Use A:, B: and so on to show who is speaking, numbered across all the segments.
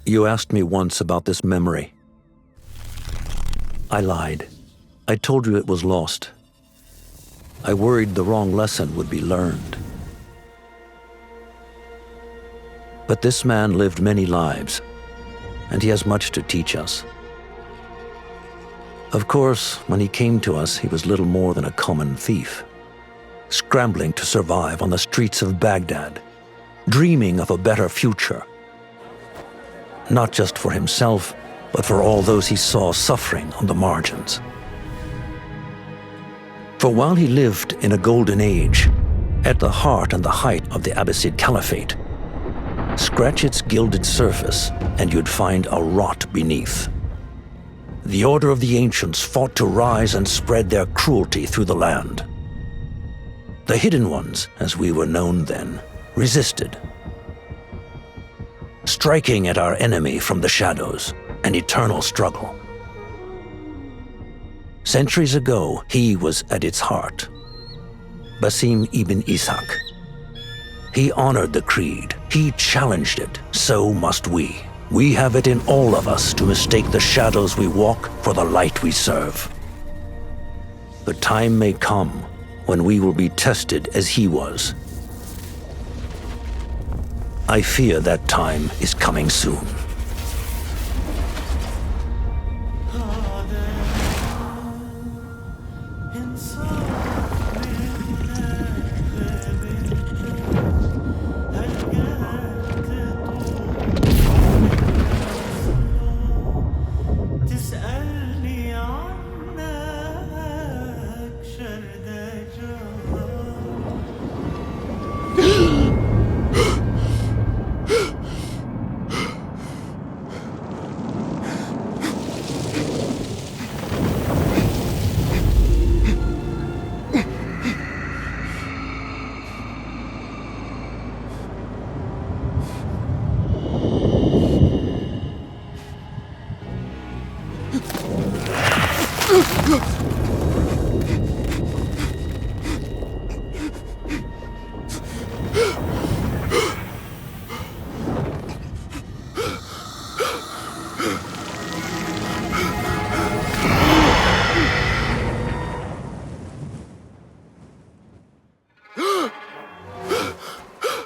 A: You asked me once about this memory. I lied. I told you it was lost. I worried the wrong lesson would be learned. But this man lived many lives, and he has much to teach us. Of course, when he came to us, he was little more than a common thief, scrambling to survive on the streets of Baghdad, dreaming of a better future. Not just for himself, but for all those he saw suffering on the margins. For while he lived in a golden age, at the heart and the height of the Abbasid Caliphate, scratch its gilded surface and you'd find a rot beneath. The Order of the Ancients fought to rise and spread their cruelty through the land. The Hidden Ones, as we were known then, resisted, striking at our enemy from the shadows, an eternal struggle. Centuries ago, he was at its heart, Basim ibn Ishaq. He honored the creed, he challenged it, so must we. We have it in all of us to mistake the shadows we walk for the light we serve. The time may come when we will be tested as he was. I fear that time is coming soon.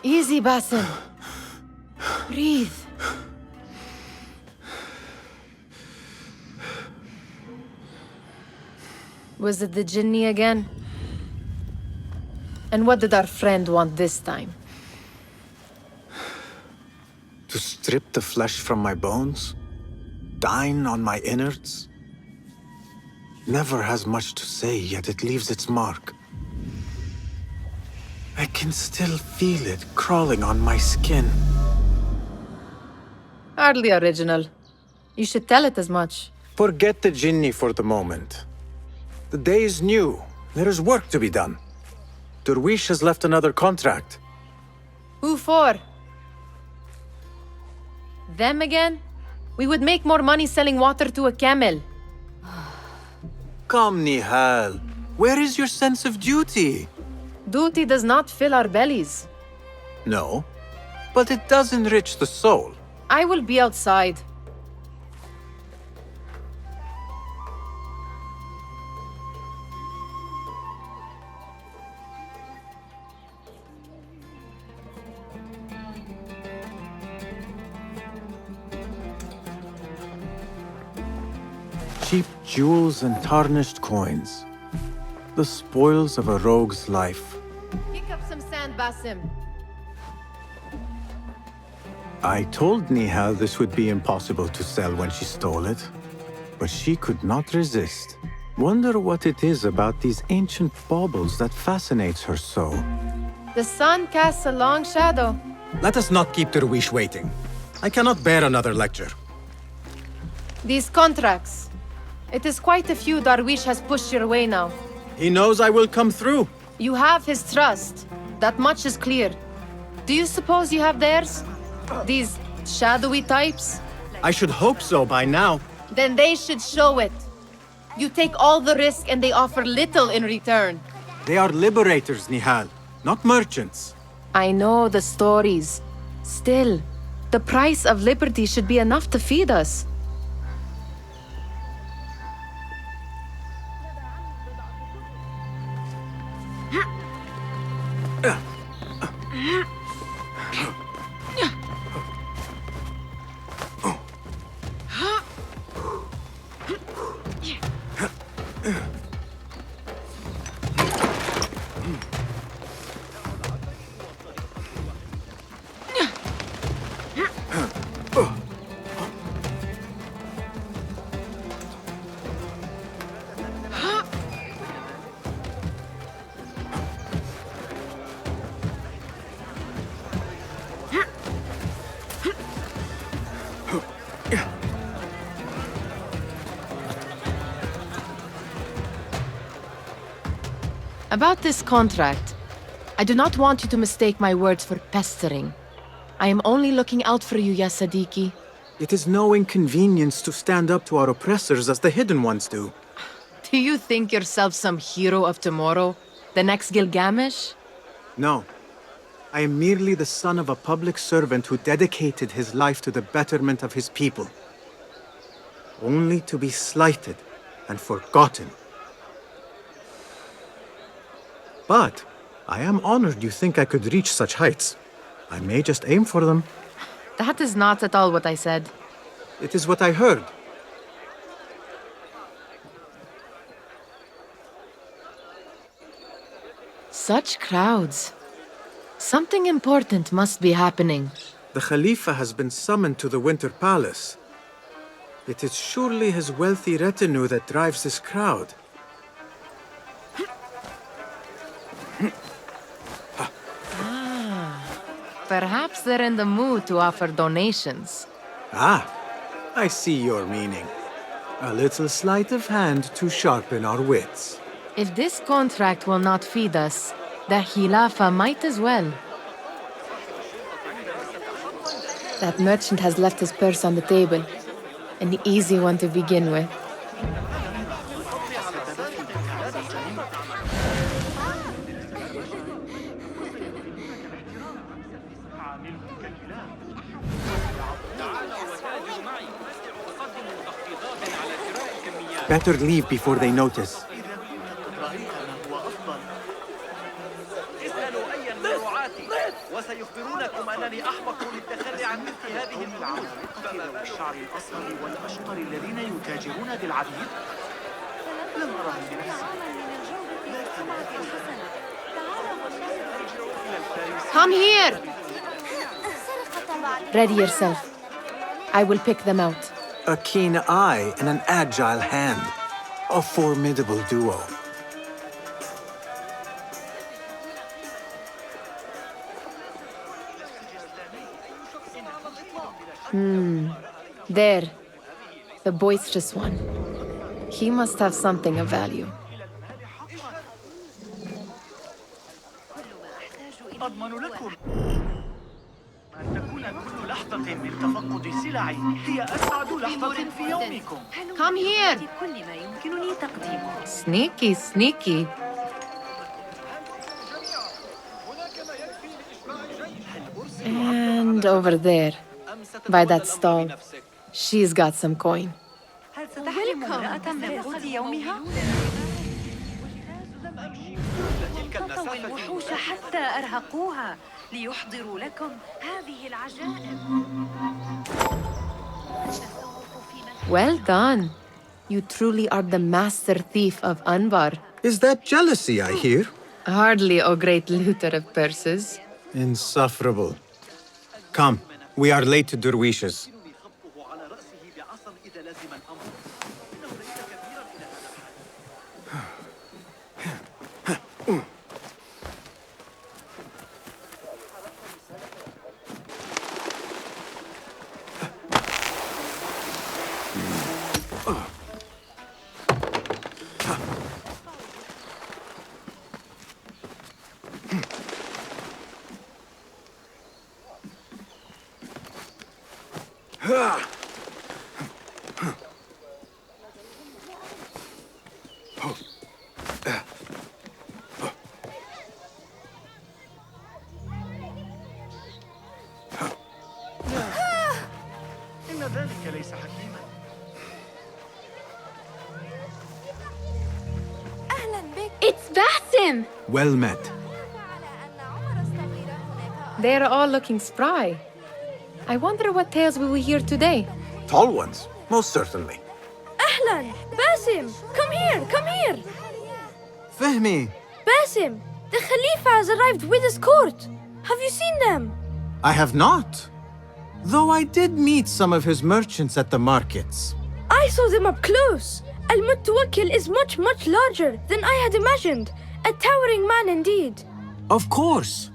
B: Easy, Basim. Breathe. Was it the Jinni again? And what did our friend want this time?
C: To strip the flesh from my bones? Dine on my innards? Never has much to say, yet it leaves its mark. I can still feel it crawling on my skin.
B: Hardly original. You should tell it as much.
C: Forget the Jinni for the moment. The day is new. There is work to be done. Derwish has left another contract.
B: Who for? Them again? We would make more money selling water to a camel.
C: Come, Nihal. Where is your sense of duty?
B: Duty does not fill our bellies.
C: No, but it does enrich the soul.
B: I will be outside.
C: Cheap jewels and tarnished coins. The spoils of a rogue's life.
B: Pick up some sand, Basim.
C: I told Nihal this would be impossible to sell when she stole it, but she could not resist. Wonder what it is about these ancient baubles that fascinates her so.
B: The sun casts a long shadow.
D: Let us not keep Derwish waiting. I cannot bear another lecture.
B: These contracts. It is quite a few Darwish has pushed your way now.
D: He knows I will come through.
B: You have his trust. That much is clear. Do you suppose you have theirs? These shadowy types?
D: I should hope so by now.
B: Then they should show it. You take all the risk and they offer little in return.
D: They are liberators, Nihal, not merchants.
B: I know the stories. Still, The price of liberty should be enough to feed us. About this contract, I do not want you to mistake my words for pestering. I am only looking out for you, ya Sadiki.
C: It is no inconvenience to stand up to our oppressors as the Hidden Ones do.
B: Do you think yourself some hero of tomorrow? The next Gilgamesh?
C: No. I am merely the son of a public servant who dedicated his life to the betterment of his people. Only to be slighted and forgotten. But I am honored you think I could reach such heights. I may just aim for them.
B: That is not at all what I said.
C: It is what I heard.
B: Such crowds. Something important must be happening.
C: The Khalifa has been summoned to the Winter Palace. It is surely his wealthy retinue that drives this crowd.
B: Perhaps they're in the mood to offer donations.
C: Ah, I see your meaning. A little sleight of hand to sharpen our wits.
B: If this contract will not feed us, the Khilafa might as well. That merchant has left his purse on the table. An easy one to begin with.
C: Better leave before they notice.
E: وسيخبرونكم أنني أحمق للتخلي عن مثل هذه الوعود. فما الشعر الأصفر والأشقر الذين يتاجرون بالعبيد؟ لم أرهم بنفسي.
B: Come here! Ready yourself. I will pick them out.
C: A keen eye and an agile hand. A formidable duo.
B: There. The boisterous one. He must have something of value.
E: أضمن لكم أن تكون كل لحظة من تفقد سلعي هي أسعد لحظة في يومكم.
B: Come here!
F: كل ما يمكنني تقديمه.
B: Sneaky, sneaky. And over there, by that stall, she's got some coin.
F: هل ستحرم امرأة من قوت يومها؟ تطوي الوحوش حتى أرهقوها ليحضروا لكم هذه العجائب.
B: Well done. You truly are the master thief of Anbar.
C: Is that jealousy I hear?
B: Hardly, O great looter of purses.
C: Insufferable. Come, we are late to Derwishes.
E: ذلك ليس حكيما.
G: It's Basim!
C: Well met.
B: They're all looking spry. I wonder what tales we will hear today.
C: Tall ones, most certainly.
G: Ahlan! Basim! Come here! Come here!
C: Fehmi,
G: Basim! The Khalifa has arrived with his court! Have you seen them?
C: I have not. Though I did meet some of his merchants at the markets.
G: I saw them up close. Al-Mutawakkil is much larger than I had imagined. A towering man indeed.
C: Of course.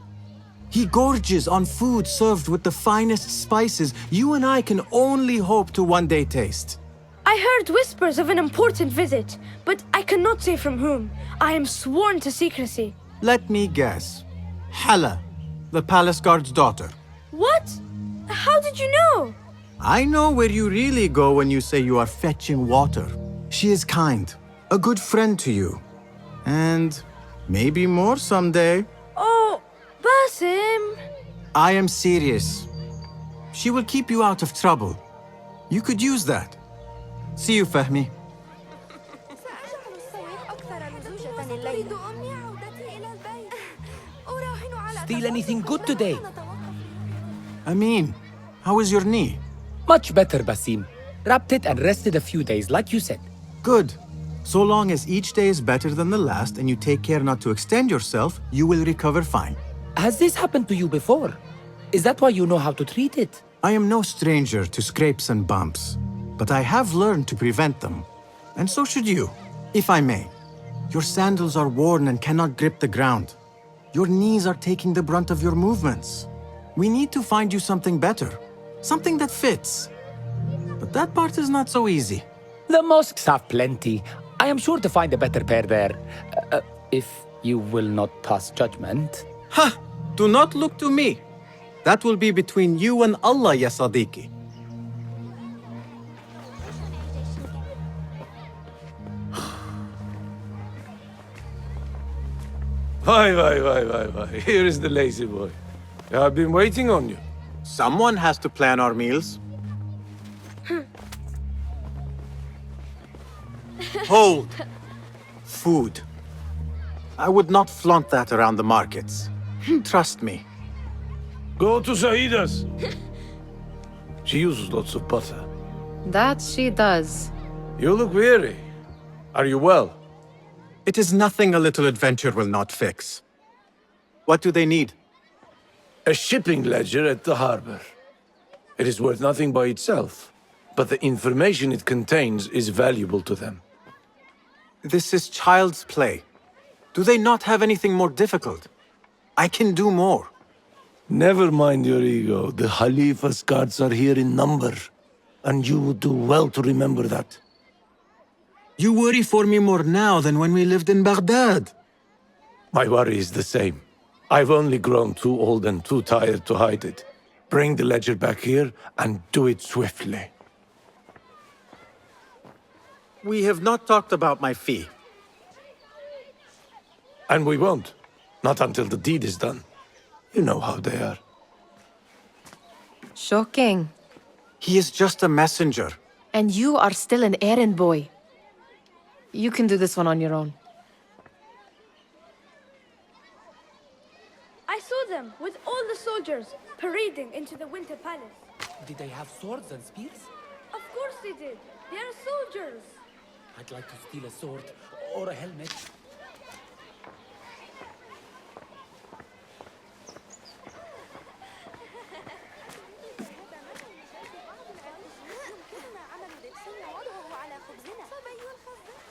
C: He gorges on food served with the finest spices you and I can only hope to one day taste.
G: I heard whispers of an important visit, but I cannot say from whom. I am sworn to secrecy.
C: Let me guess. Hala, the palace guard's daughter.
G: What? How did you know?
C: I know where you really go when you say you are fetching water. She is kind, a good friend to you. And maybe more someday.
G: Oh, Basim.
C: I am serious. She will keep you out of trouble. You could use that. See you, Fahmi.
H: Steal anything good today?
C: Amin, how is your knee?
H: Much better, Basim. Wrapped it and rested a few days, like you said.
C: Good. So long as each day is better than the last and you take care not to extend yourself, you will recover fine.
H: Has this happened to you before? Is that why you know how to treat it?
C: I am no stranger to scrapes and bumps, but I have learned to prevent them. And so should you, if I may. Your sandals are worn and cannot grip the ground. Your knees are taking the brunt of your movements. We need to find you something better, something that fits. But that part is not so easy.
H: The mosques have plenty. I am sure to find a better pair there. If you will not pass judgment.
C: Ha! Do not look to me. That will be between you and Allah, ya Sadiqi.
I: Why. Here is the lazy boy. I've been waiting on you.
C: Someone has to plan our meals. Hold. Food. I would not flaunt that around the markets. Trust me.
I: Go to Sahida's. She uses lots of butter.
B: That she does.
I: You look weary. Are you well?
C: It is nothing a little adventure will not fix. What do they need?
I: A shipping ledger at the harbor. It is worth nothing by itself, but the information it contains is valuable to them.
C: This is child's play. Do they not have anything more difficult? I can do more.
I: Never mind your ego. The Khalifa's guards are here in number, and you would do well to remember that.
C: You worry for me more now than when we lived in Baghdad.
I: My worry is the same. I've only grown too old and too tired to hide it. Bring the ledger back here and do it swiftly.
C: We have not talked about my fee.
I: And we won't. Not until the deed is done. You know how they are.
B: Shocking.
C: He is just a messenger.
B: And you are still an errand boy. You can do this one on your own.
G: I saw them with all the soldiers parading into the Winter Palace.
H: Did they have swords and spears?
G: Of course they did. They are soldiers.
H: I'd like to steal a sword or a helmet.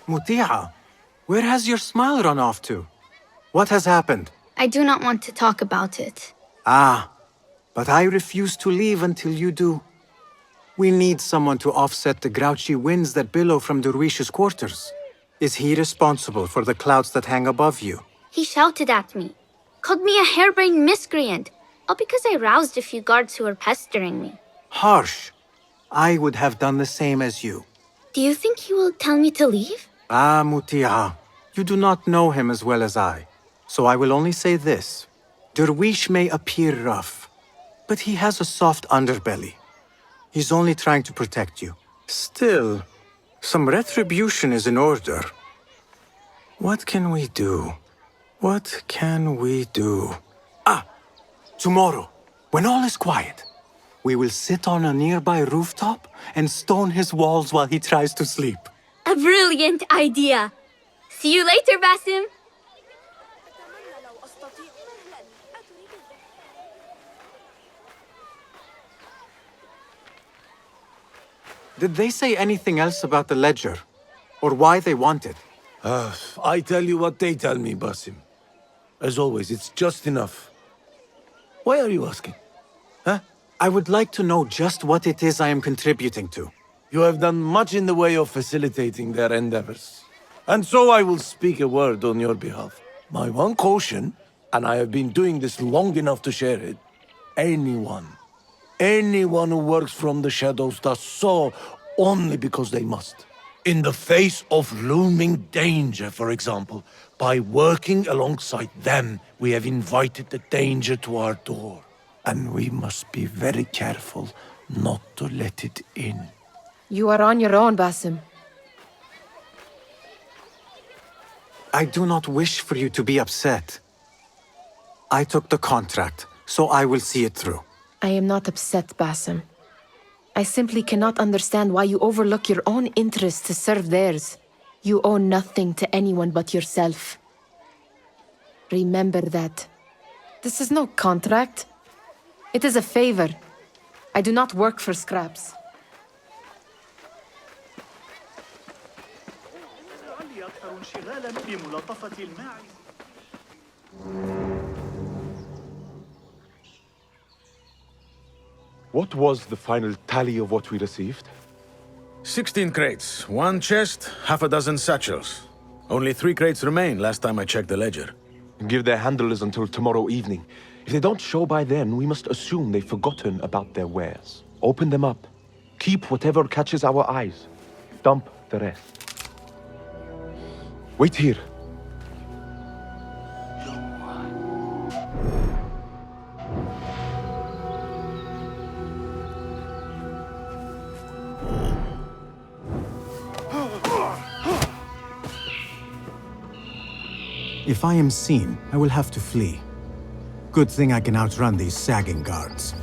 C: Muti'a, where has your smile run off to? What has happened?
J: I do not want to talk about it.
C: Ah, but I refuse to leave until you do. We need someone to offset the grouchy winds that billow from Derwish's quarters. Is he responsible for the clouds that hang above you?
J: He shouted at me, called me a harebrained miscreant, all because I roused a few guards who were pestering me.
C: Harsh. I would have done the same as you.
J: Do you think he will tell me to leave?
C: Ah, Muti'a, you do not know him as well as I. So I will only say this. Derwish may appear rough, but he has a soft underbelly. He's only trying to protect you. Still, some retribution is in order. What can we do? What can we do? Ah! Tomorrow, when all is quiet, we will sit on a nearby rooftop and stone his walls while he tries to sleep.
J: A brilliant idea. See you later, Basim.
C: Did they say anything else about the ledger? Or why they want it?
I: I tell you what they tell me, Basim. As always, it's just enough. Why are you asking? Huh?
C: I would like to know just what it is I am contributing to.
I: You have done much in the way of facilitating their endeavors. And so I will speak a word on your behalf. My one caution, and I have been doing this long enough to share it, anyone who works from the shadows does so only because they must. In the face of looming danger, for example, by working alongside them, we have invited the danger to our door. And we must be very careful not to let it in.
B: You are on your own, Basim.
C: I do not wish for you to be upset. I took the contract, so I will see it through.
B: I am not upset, Basim. I simply cannot understand why you overlook your own interests to serve theirs. You owe nothing to anyone but yourself. Remember that. This is no contract. It is a favor. I do not work for scraps.
E: لعلي أكثر انشغالا بملاطفة الماعز.
K: What was the final tally of what we received?
D: 16 crates, 1 chest, half a dozen satchels. Only 3 crates remain last time I checked the ledger.
K: Give their handlers until tomorrow evening. If they don't show by then, we must assume they've forgotten about their wares. Open them up. Keep whatever catches our eyes. Dump the rest. Wait here.
C: If I am seen, I will have to flee. Good thing I can outrun these sagging guards.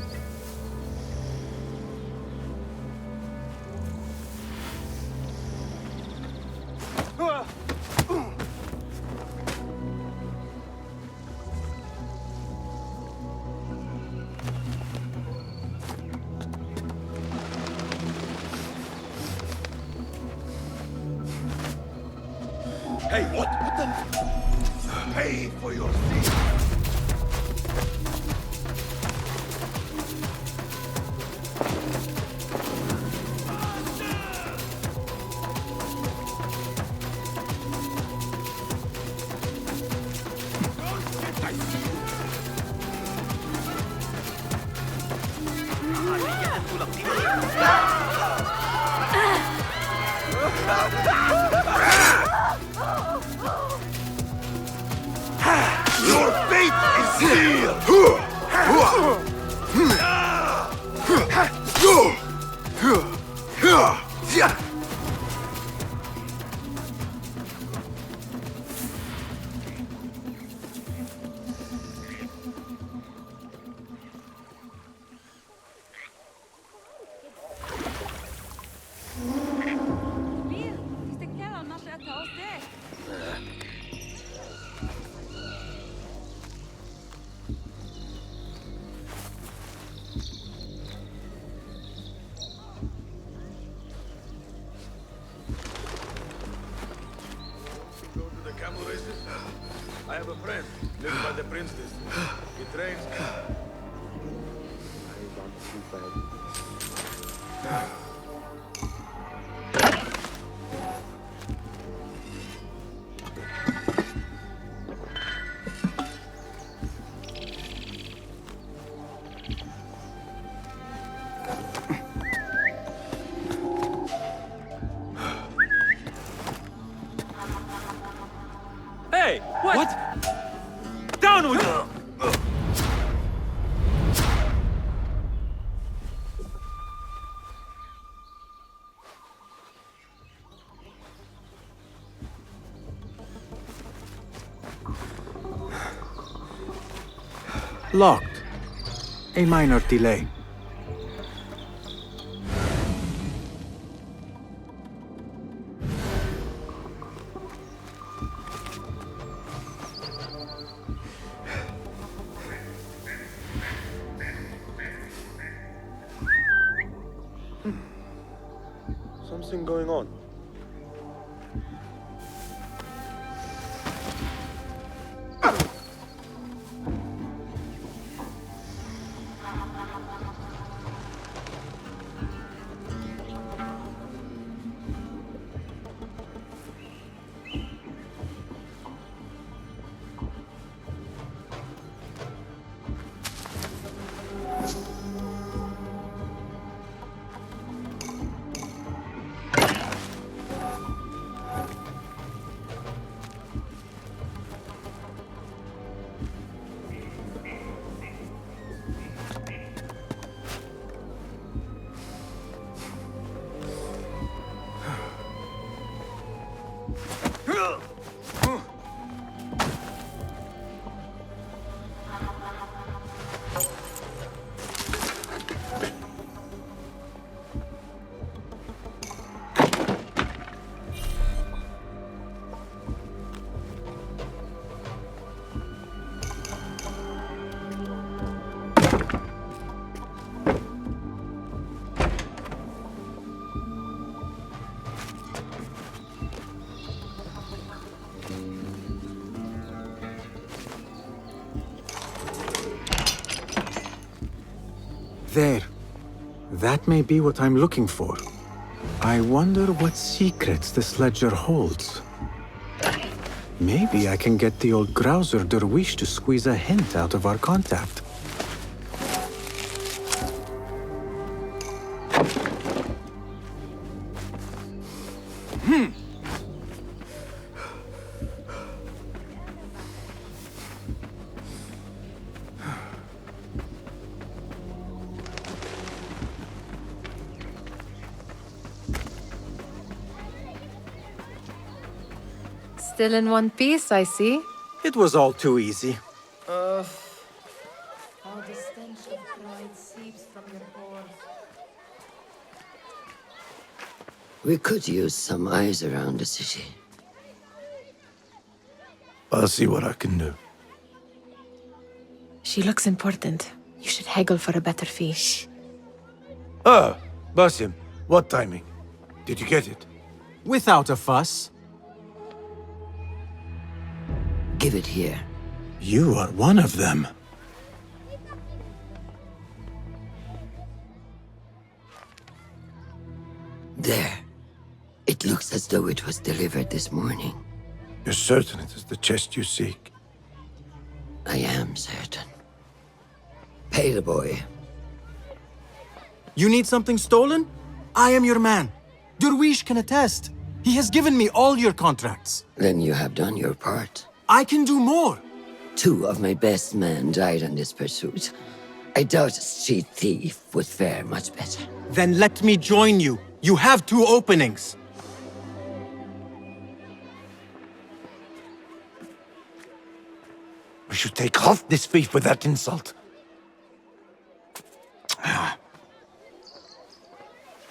I: Hey, what the? Pay for your seat. Your fate is sealed! I have a friend, lives by the princess. He trains.
E: Hey, what? Down with you!
C: Locked. A minor delay.
K: Something going on.
C: There. That may be what I'm looking for. I wonder what secrets this ledger holds. Maybe I can get the old grouser Derwish to squeeze a hint out of our contact.
B: Still in one piece, I see.
C: It was all too easy.
B: How the stench of pride seeps from your pores.
L: We could use some eyes around the city.
I: I'll see what I can do.
B: She looks important. You should haggle for a better fee.
I: Ah, Basim, what timing? Did you get it?
C: Without a fuss.
L: Give it here.
C: You are one of them.
L: There. It looks as though it was delivered this morning.
I: You're certain it is the chest you seek?
L: I am certain. Pay the boy.
M: You need something stolen? I am your man. Derwish can attest. He has given me all your contracts.
L: Then you have done your part.
M: I can do more.
L: 2 of my best men died in this pursuit. I doubt a street thief would fare much better.
M: Then let me join you. You have 2 openings.
I: We should take off this thief with that insult.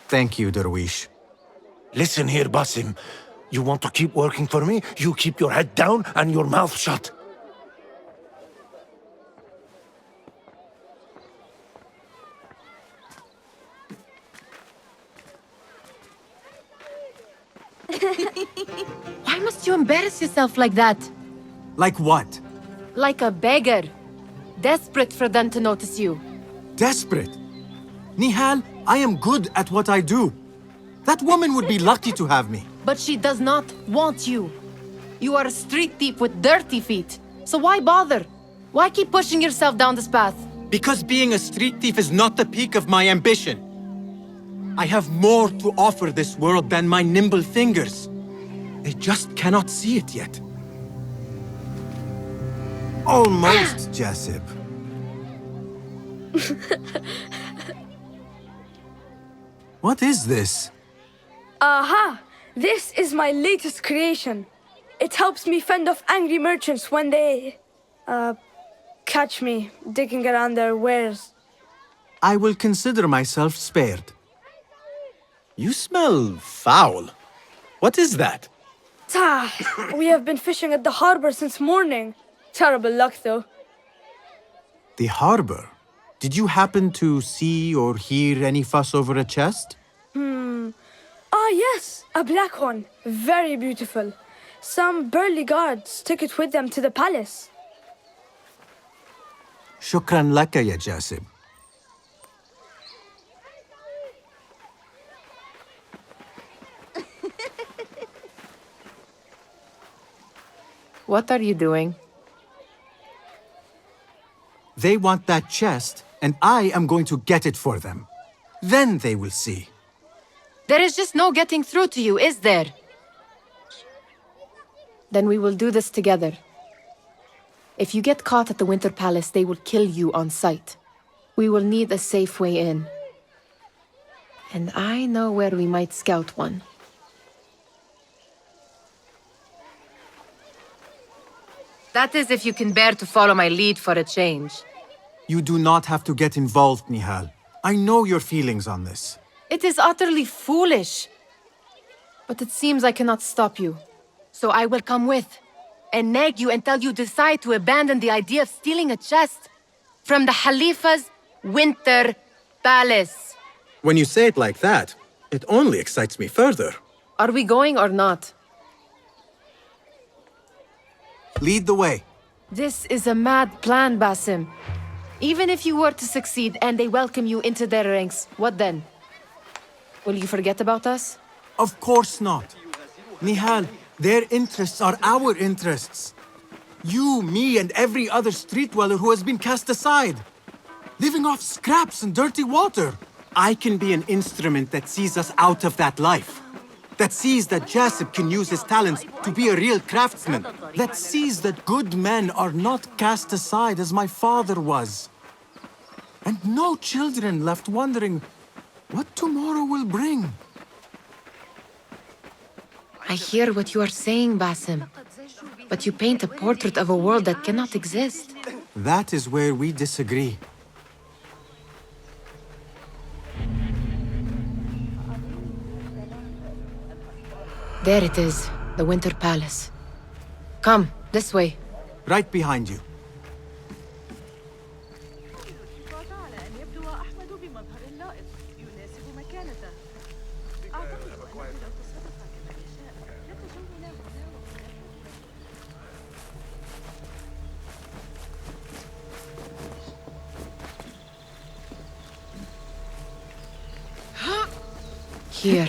M: Thank you, Derwish.
I: Listen here, Basim. You want to keep working for me? You keep your head down and your mouth shut.
B: Why must you embarrass yourself like that?
M: Like what?
B: Like a beggar. Desperate for them to notice you.
M: Desperate? Nihal, I am good at what I do. That woman would be lucky to have me.
B: But she does not want you. You are a street thief with dirty feet. So why bother? Why keep pushing yourself down this path?
M: Because being a street thief is not the peak of my ambition. I have more to offer this world than my nimble fingers. They just cannot see it yet. Almost, Jessup. What is this?
G: Aha! This is my latest creation. It helps me fend off angry merchants when they... catch me digging around their wares.
M: I will consider myself spared. You smell foul. What is that?
G: Tah! We have been fishing at the harbor since morning. Terrible luck, though.
M: The harbor? Did you happen to see or hear any fuss over a chest?
G: Ah, yes, a black one. Very beautiful. Some burly guards took it with them to the palace.
M: Shukran laka, ya Jasib.
B: What are you doing?
M: They want that chest, and I am going to get it for them. Then they will see.
B: There is just no getting through to you, is there? Then we will do this together. If you get caught at the Winter Palace, they will kill you on sight. We will need a safe way in. And I know where we might scout one. That is if you can bear to follow my lead for a change.
M: You do not have to get involved, Nihal. I know your feelings on this.
B: It is utterly foolish. But it seems I cannot stop you. So I will come with, and nag you until you decide to abandon the idea of stealing a chest from the Khalifa's Winter Palace.
M: When you say it like that, it only excites me further.
B: Are we going or not?
M: Lead the way.
B: This is a mad plan, Basim. Even if you were to succeed and they welcome you into their ranks, what then? Will you forget about us?
M: Of course not. Nihal, their interests are our interests. You, me, and every other street dweller who has been cast aside. Living off scraps and dirty water. I can be an instrument that sees us out of that life. That sees that Jasip can use his talents to be a real craftsman. That sees that good men are not cast aside as my father was. And no children left wondering what tomorrow will bring.
B: I hear what you are saying, Basim. But you paint a portrait of a world that cannot exist.
M: That is where we disagree.
B: There it is, the Winter Palace. Come, this way.
M: Right behind you.
B: Here.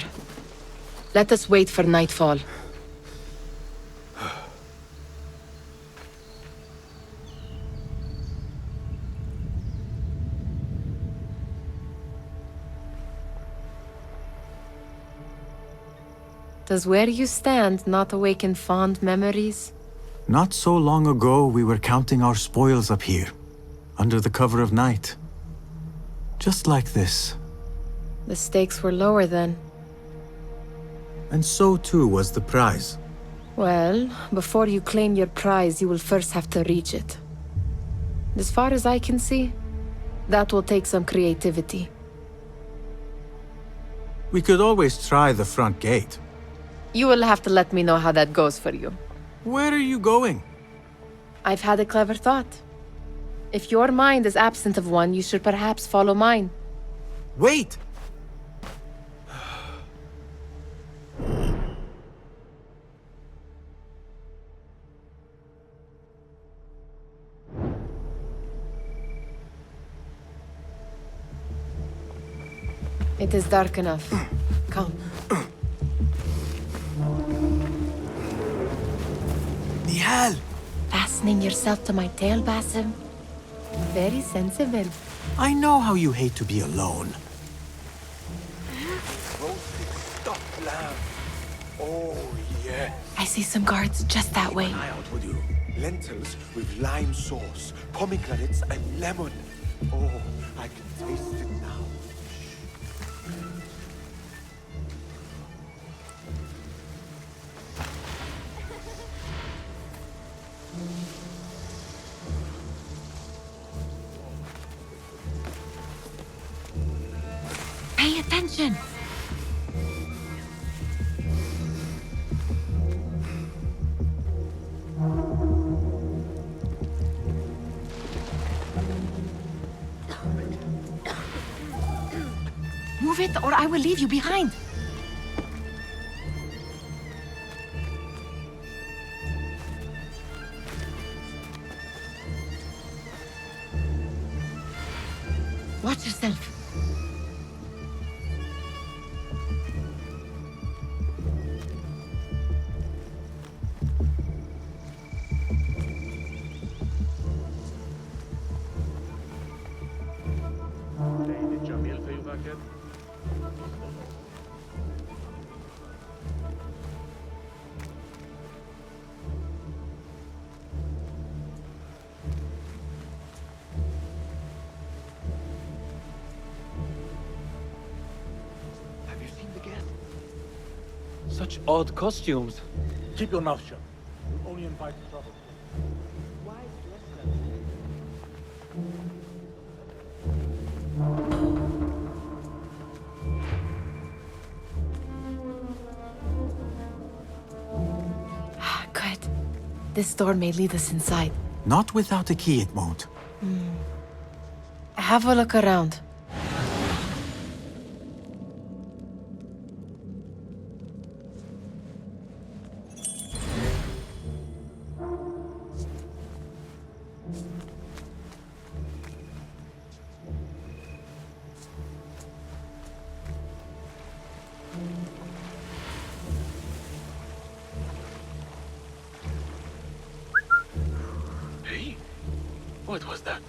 B: Let us wait for nightfall. Does where you stand not awaken fond memories?
M: Not so long ago, we were counting our spoils up here, under the cover of night. Just like this.
B: The stakes were lower then.
M: And so too was the prize.
B: Well, before you claim your prize, you will first have to reach it. As far as I can see, that will take some creativity.
M: We could always try the front gate.
B: You will have to let me know how that goes for you.
M: Where are you going?
B: I've had a clever thought. If your mind is absent of one, you should perhaps follow mine.
M: Wait!
B: It is dark enough. Come.
M: Nihal!
B: Fastening yourself to my tail, Basim? Very sensible.
M: I know how you hate to be alone.
I: Stuffed lamb. Oh, yeah.
B: I see some guards just that way.
I: Out with you. Lentils with lime sauce, pomegranates and lemon. Oh, I can taste it now.
B: attention! Move it, or I will leave you behind. Watch yourself.
N: Such odd costumes. Keep your mouth shut. You'll only invite trouble.
B: Good. This door may lead us inside.
M: Not without a key, it won't.
B: Have a look around.
N: Hey, what was that?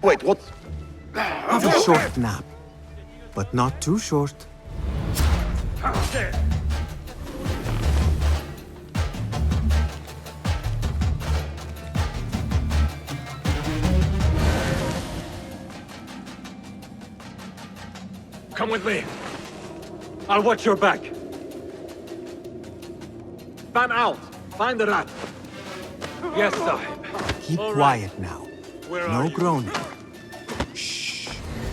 K: Wait, what?
M: Have a short nap, but not too short.
N: Come with me. I'll watch your back. Fan out. Find the rat. Yes, Sahib.
M: Keep quiet now. No groaning. Shh.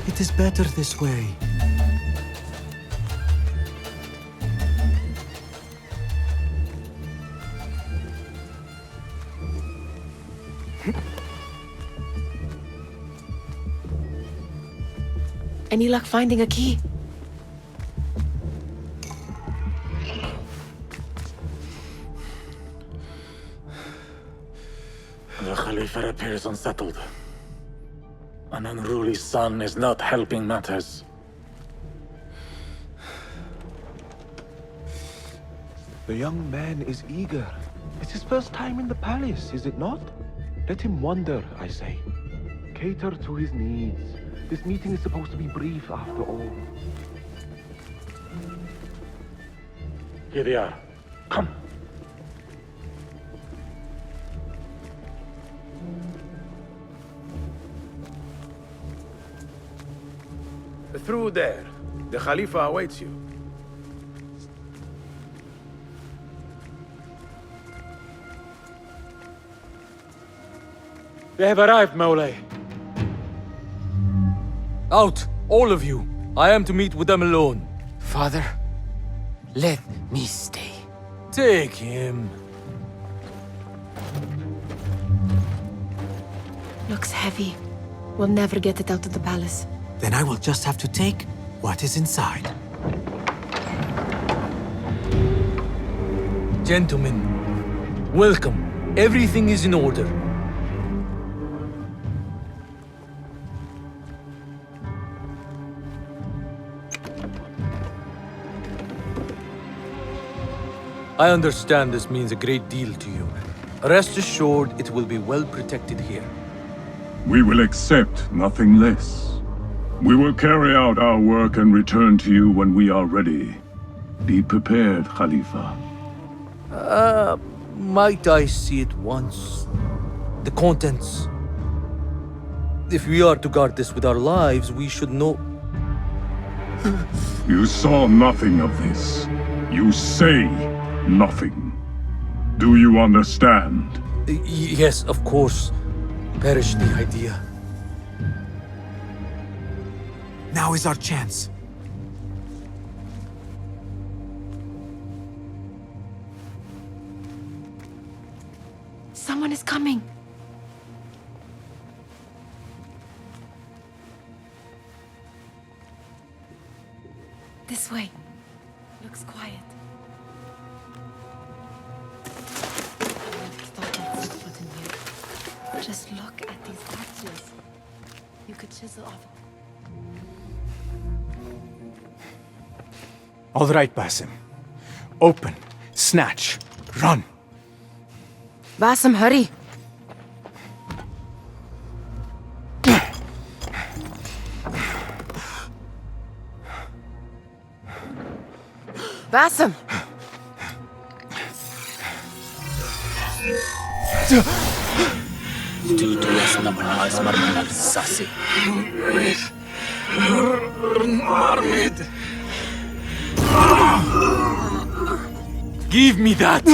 M: It is better this way.
B: Any luck finding a key?
N: The Khalifa appears unsettled. An unruly son is not helping matters.
K: The young man is eager. It's his first time in the palace, is it not? Let him wander, I say. Cater to his needs. This meeting is supposed to be brief after all.
N: Here they are. Come.
D: Through there. The Khalifa awaits you.
N: They have arrived, Mawlay.
O: Out, all of you. I am to meet with them alone.
H: Father, let me stay.
O: Take him.
B: Looks heavy. We'll never get it out of the palace.
M: Then I will just have to take what is inside.
O: Gentlemen, welcome. Everything is in order. I understand this means a great deal to you. Rest assured, it will be well protected here.
P: We will accept nothing less. We will carry out our work and return to you when we are ready. Be prepared, Khalifa.
O: Might I see it once? The contents. If we are to guard this with our lives, we should know...
P: You saw nothing of this. You say nothing. Do you understand?
O: Yes, of course. Perish the idea.
M: Now is our chance.
B: Someone is coming. This way. Looks quiet. Just look at these patches. You could chisel off.
M: All right, Basim. Open, snatch, run.
B: Basim, hurry. Basim.
O: Give me that!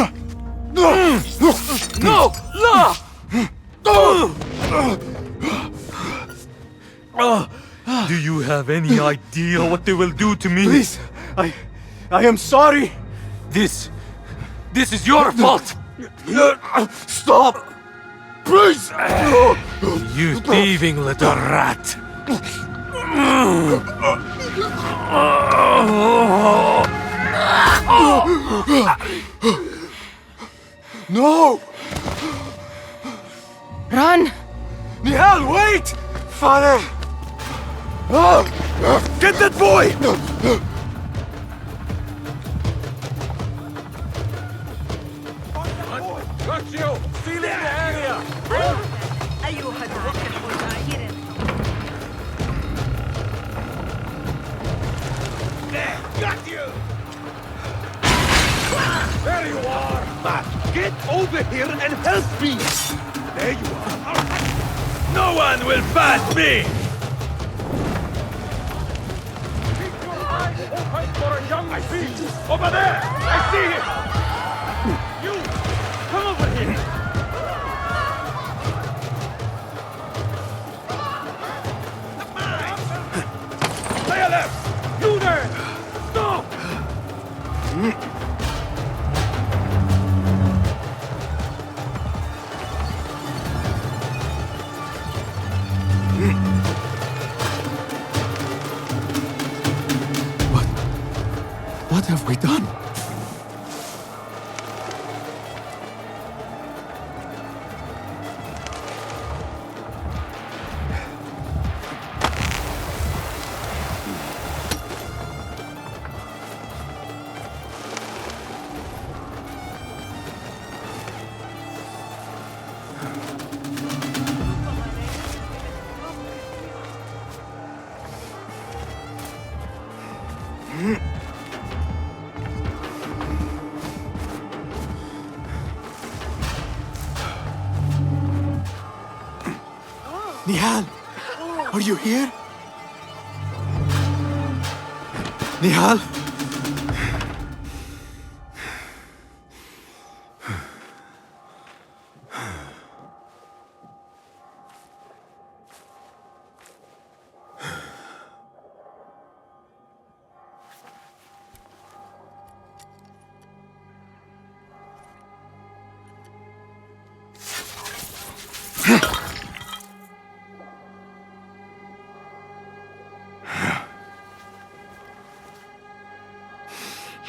O: No! La! Do you have any idea what they will do to me?
M: Please, I am sorry.
O: This is your fault!
M: Stop! Please!
O: You thieving little rat!
M: No!
B: Run!
M: Nihal, wait! Father! Get that boy!
E: Got you! Seal in the area!
F: أيها الركب الغائر.
E: Got you! There you are! Get over here and help me! There you are! No one will pass me! Keep your eyes open for a young beast! Over there! I see him! You! Come over here! Stay left! You there! Stop!
M: What have we done? Nihal, are you here? Nihal?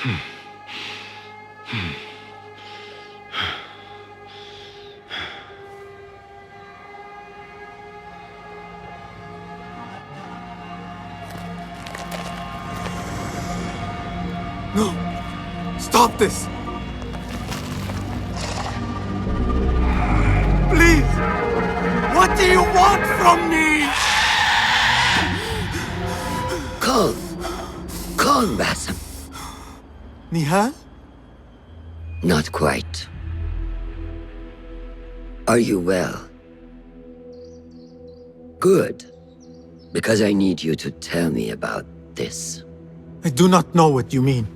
M: No! Stop this! Please! What do you want from me?
L: Calm. Calm, Basim.
M: Nihal?
L: Not quite. Are you well? Good. Because I need you to tell me about this.
M: I do not know what you mean.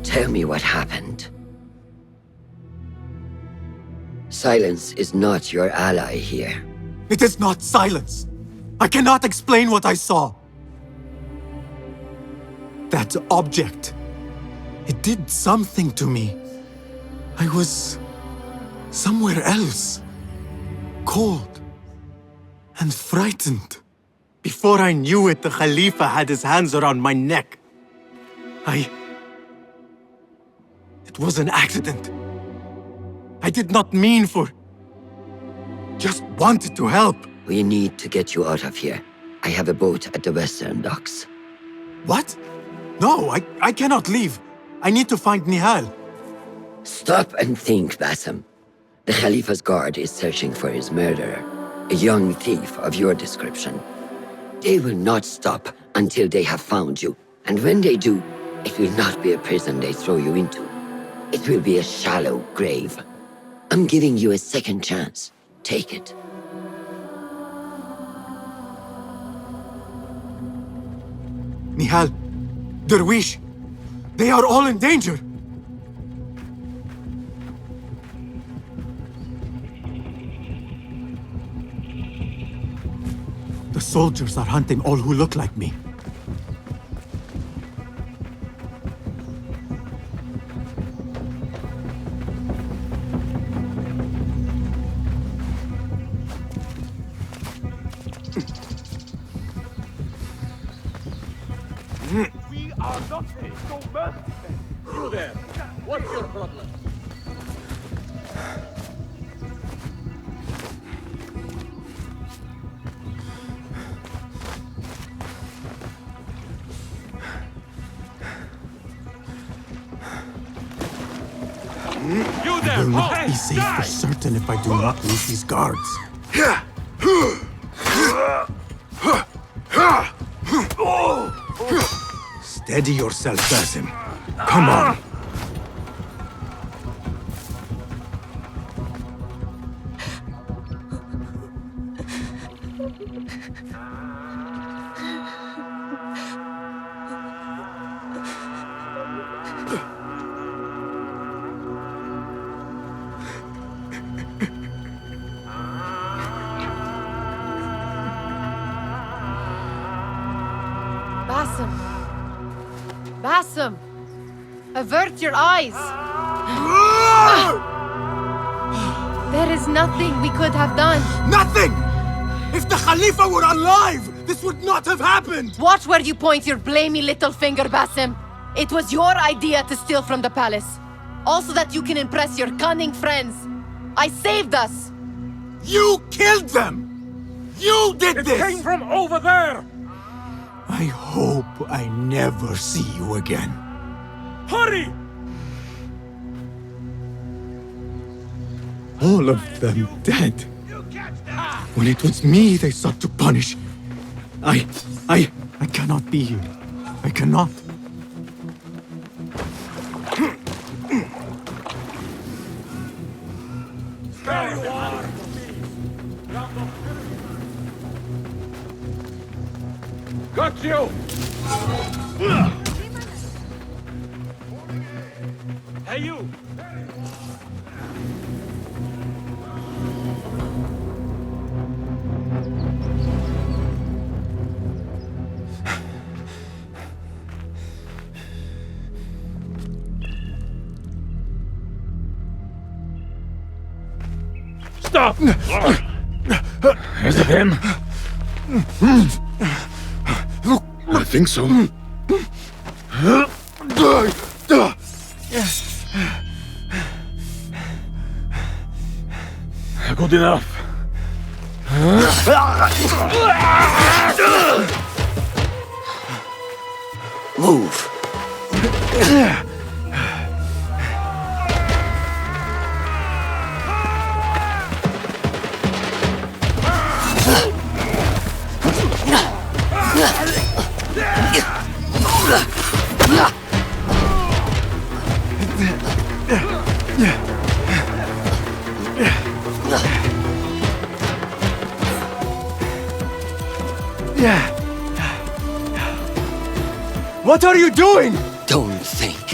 L: Tell me what happened. Silence is not your ally here.
M: It is not silence. I cannot explain what I saw. That object. It did something to me. I was somewhere else. Cold and frightened. Before I knew it, the Khalifa had his hands around my neck. It was an accident. I did not mean for... Just wanted to help.
L: We need to get you out of here. I have a boat at the western docks.
M: What? No, I cannot leave. I need to find Nihal.
L: Stop and think, Basim. The Khalifa's guard is searching for his murderer, a young thief of your description. They will not stop until they have found you, and when they do, it will not be a prison they throw you into. It will be a shallow grave. I'm giving you a second chance. Take it.
M: Nihal, Derwish, they are all in danger. The soldiers are hunting all who look like me.
E: We are not so merciful. You there, what's your problem?
M: I will not be safe for certain if I do not lose these guards. Steady yourself, Basim. Come on.
B: Basim! Basim! Avert your eyes! There is nothing we could have done.
M: Nothing! If the Khalifa were alive, this would not have happened!
B: Watch where you point your blamey little finger, Basim. It was your idea to steal from the palace. Also that you can impress your cunning friends. I saved us!
M: You killed them! You did this!
N: It came from over there!
M: I hope I never see you again.
N: Hurry!
M: All of them dead. When it was me they sought to punish. I cannot be here. I cannot.
N: There you are! Got you! Hey, you! Stop! Has it been?
D: I think so.
N: Good enough.
L: Move.
M: What are you doing?
L: Don't think.